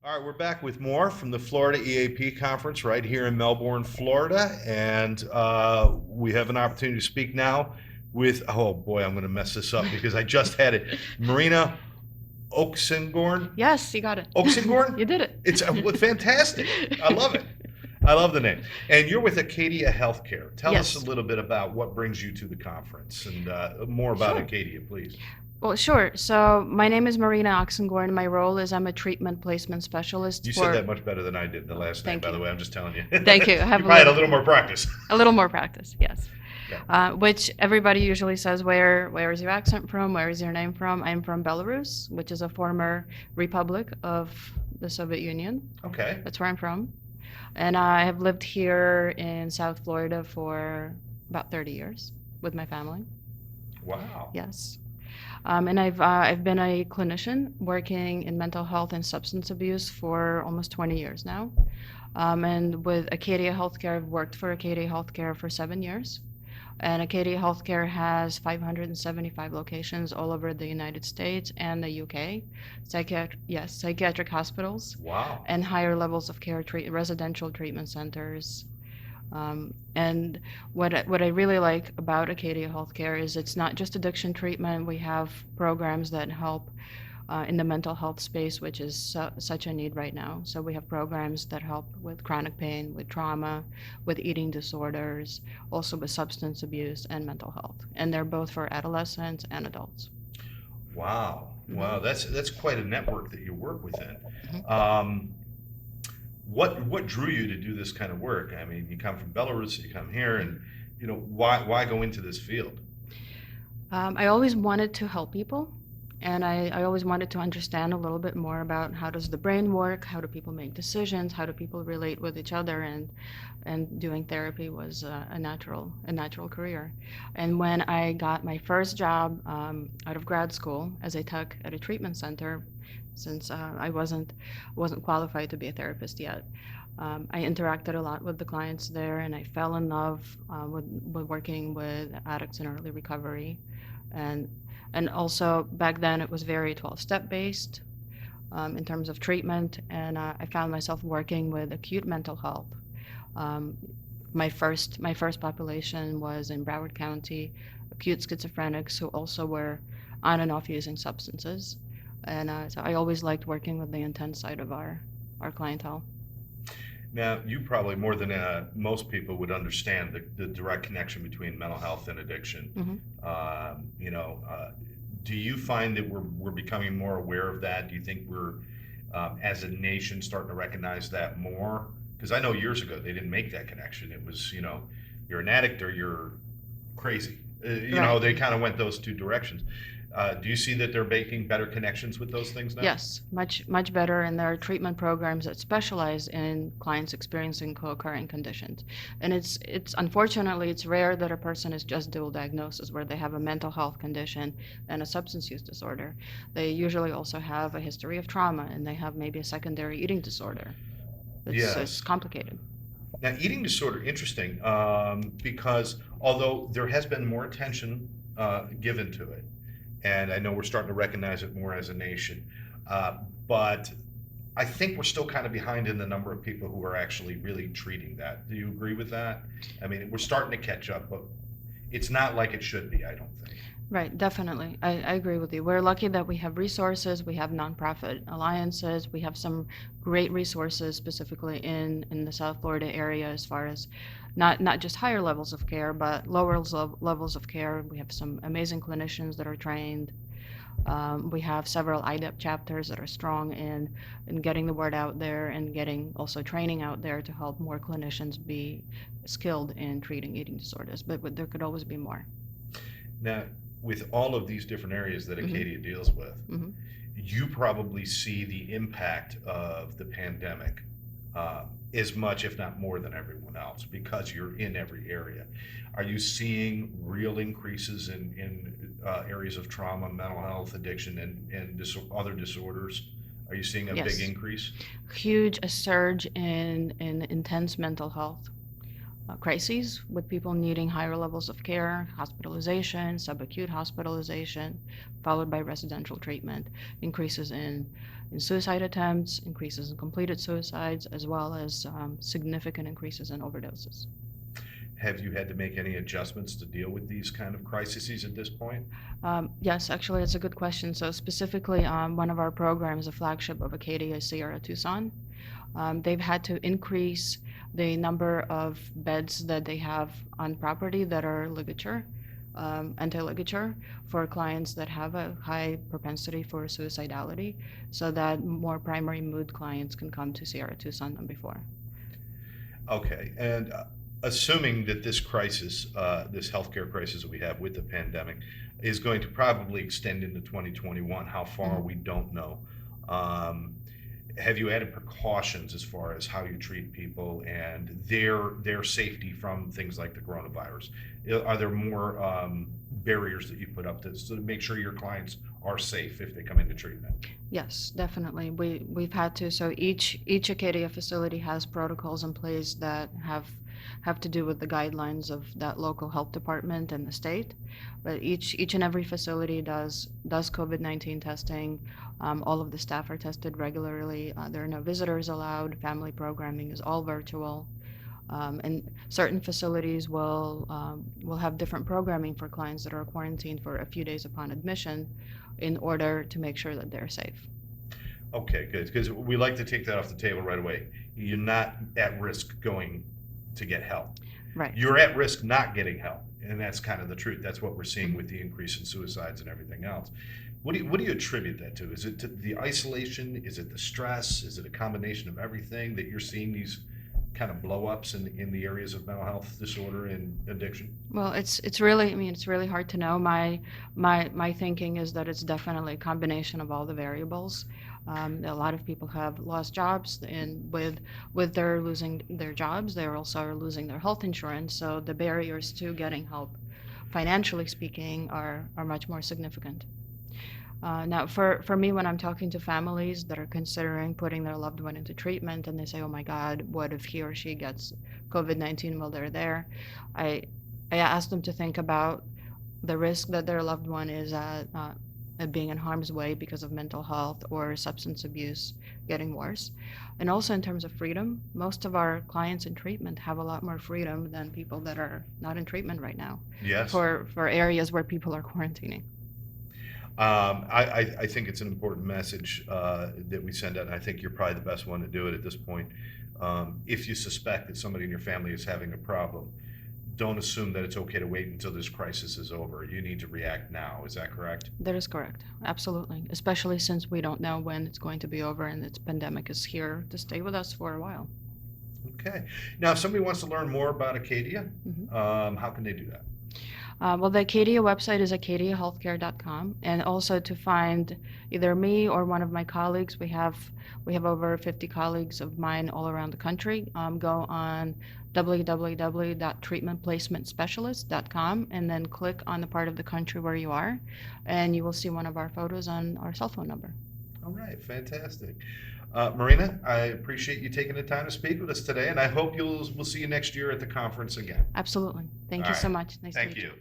All right, we're back with more from the Florida EAP conference right here in Melbourne, Florida. And we have an opportunity to speak now with, oh boy, I'm going to mess this up because I just had it. Marina Oksengorn? Yes, you got it. Oksengorn? You did it. It's fantastic. I love it. I love the name. And you're with Acadia Healthcare. Tell us a Yes. little bit about what brings you to the conference and more about Sure. Acadia, please. Well, sure. So my name is Marina Oksengorn. My role is I'm a treatment placement specialist You said for. that much better than I did the Oh, last name, thank by the you. way. I'm just telling you. Thank you. I You have probably had a little more practice. a little more practice. Yes. Yeah. Which everybody usually says, where is your accent from? Where is your name from? I'm from Belarus, which is a former republic of the Soviet Union. Okay. That's where I'm from. And I have lived here in South Florida for about 30 years with my family. Wow. Yes. And I've been a clinician working in mental health and substance abuse for almost 20 years now. And with Acadia Healthcare, I've worked for Acadia Healthcare for 7 years. And Acadia Healthcare has 575 locations all over the United States and the UK. Psychiatric hospitals Wow. and higher levels of care, residential treatment centers. And what I really like about Acadia Healthcare is it's not just addiction treatment. We have programs that help in the mental health space, which is such a need right now. So we have programs that help with chronic pain, with trauma, with eating disorders, also with substance abuse and mental health. And they're both for adolescents and adults. Wow. Wow. Mhm. That's quite a network that you work within. Mhm. Um, what drew you to do this kind of work? I mean, you come from Belarus, you come here, and why go into this field? I always wanted to help people, and I always wanted to understand a little bit more about how does the brain work, how do people make decisions, how do people relate with each other, and doing therapy was a natural career. And when I got my first job out of grad school as a tech at a treatment center, since I wasn't qualified to be a therapist yet. I interacted a lot with the clients there, and I fell in love with working with addicts in early recovery, and and also back then it was very 12-step based in terms of treatment, and I found myself working with acute mental health. Um, my first population was in Broward County, acute schizophrenics who also were on and off using substances, and so I always liked working with the intense side of our clientele. Now, you probably more than most people would understand the direct connection between mental health and addiction. Hmm. Um, you know, uh, do you find that we're becoming more aware of that? Do you think we're, as a nation, starting to recognize that more? Because I know years ago they didn't make that connection. It was, you're an addict or you're crazy. Right. They kind of went those two directions. Do you see that they're making better connections with those things now? Yes, much better, and there are treatment programs that specialize in clients experiencing co-occurring conditions. And it's unfortunately it's rare that a person is just dual diagnosis where they have a mental health condition and a substance use disorder. They usually also have a history of trauma and they have maybe a secondary eating disorder. It's Yes. complicated. Now, eating disorder, interesting, because although there has been more attention given to it, and I know we're starting to recognize it more as a nation, uh, but I think we're still kind of behind in the number of people who are actually really treating that. Do you agree with that? I mean, we're starting to catch up, but it's not like it should be, I don't think. Right, definitely. I agree with you. We're lucky that we have resources, we have nonprofit alliances, we have some great resources specifically in the South Florida area as far as not just higher levels of care, but lower levels of care. We have some amazing clinicians that are trained. We have several IDEP chapters that are strong in getting the word out there and getting also training out there to help more clinicians be skilled in treating eating disorders. But there could always be more. Now, with all of these different areas that Hmm. Acadia deals with, Hmm. you probably see the impact of the pandemic as much, if not more, than everyone else because you're in every area. Are you seeing real increases in areas of trauma, mental health, addiction, and other disorders? Are you seeing a big Yes. increase? Huge a surge in intense mental health. crises with people needing higher levels of care, hospitalization, subacute hospitalization, followed by residential treatment, increases in suicide attempts, increases in completed suicides, as well as significant increases in overdoses. Have you had to make any adjustments to deal with these kind of crises at this point? Yes, actually, it's a good question. So specifically, one of our programs, a flagship of Acadia, is Sierra Tucson. They've had to increase the number of beds that they have on property that are ligature, anti-ligature, for clients that have a high propensity for suicidality, so that more primary mood clients can come to Sierra Tucson than before. Okay, and assuming that this crisis, this healthcare crisis that we have with the pandemic, is going to probably extend into 2021, how far we don't know. Have you added precautions as far as how you treat people and their safety from things like the coronavirus? Are there more barriers that you put up to make sure your clients are safe if they come into treatment? Yes, definitely. We've had to. So each Acadia facility has protocols in place that have to do with the guidelines of that local health department and the state. But each and every facility does COVID-19 testing. All of the staff are tested regularly. There are no visitors allowed. Family programming is all virtual. And certain facilities will have different programming for clients that are quarantined for a few days upon admission in order to make sure that they're safe. Okay, good, because we like to take that off the table right away. You're not at risk going to get help. Right. You're at risk not getting help, and that's kind of the truth. That's what we're seeing with the increase in suicides and everything else. What do you attribute that to? Is it to the isolation? Is it the stress? Is it a combination of everything that you're seeing these kind of blow ups in the areas of mental health disorder and addiction? Well, it's really, I mean, it's really hard to know. My thinking is that it's definitely a combination of all the variables. A lot of people have lost jobs, and with their losing their jobs, they're also losing their health insurance. So the barriers to getting help, financially speaking, are much more significant. Now, for me, when I'm talking to families that are considering putting their loved one into treatment and they say, oh my God, what if he or she gets COVID-19 while they're there? I ask them to think about the risk that their loved one is at being in harm's way because of mental health or substance abuse getting worse. And also in terms of freedom, most of our clients in treatment have a lot more freedom than people that are not in treatment right now. Yes. For areas where people are quarantining. I think it's an important message that we send out, and I think you're probably the best one to do it at this point. If you suspect that somebody in your family is having a problem, don't assume that it's okay to wait until this crisis is over. You need to react now. Is that correct? That is correct. Absolutely. Especially since we don't know when it's going to be over and this pandemic is here to stay with us for a while. Okay. Now, if somebody wants to learn more about Acadia, how can they do that? Well, the Acadia website is acadiahealthcare.com, and also to find either me or one of my colleagues, we have over 50 colleagues of mine all around the country. Go on www.treatmentplacementspecialist.com and then click on the part of the country where you are, and you will see one of our photos on our cell phone number. All right, fantastic. Marina, I appreciate you taking the time to speak with us today, and I hope we'll see you next year at the conference again. Absolutely. Thank you so much. Nice to Thank meet you.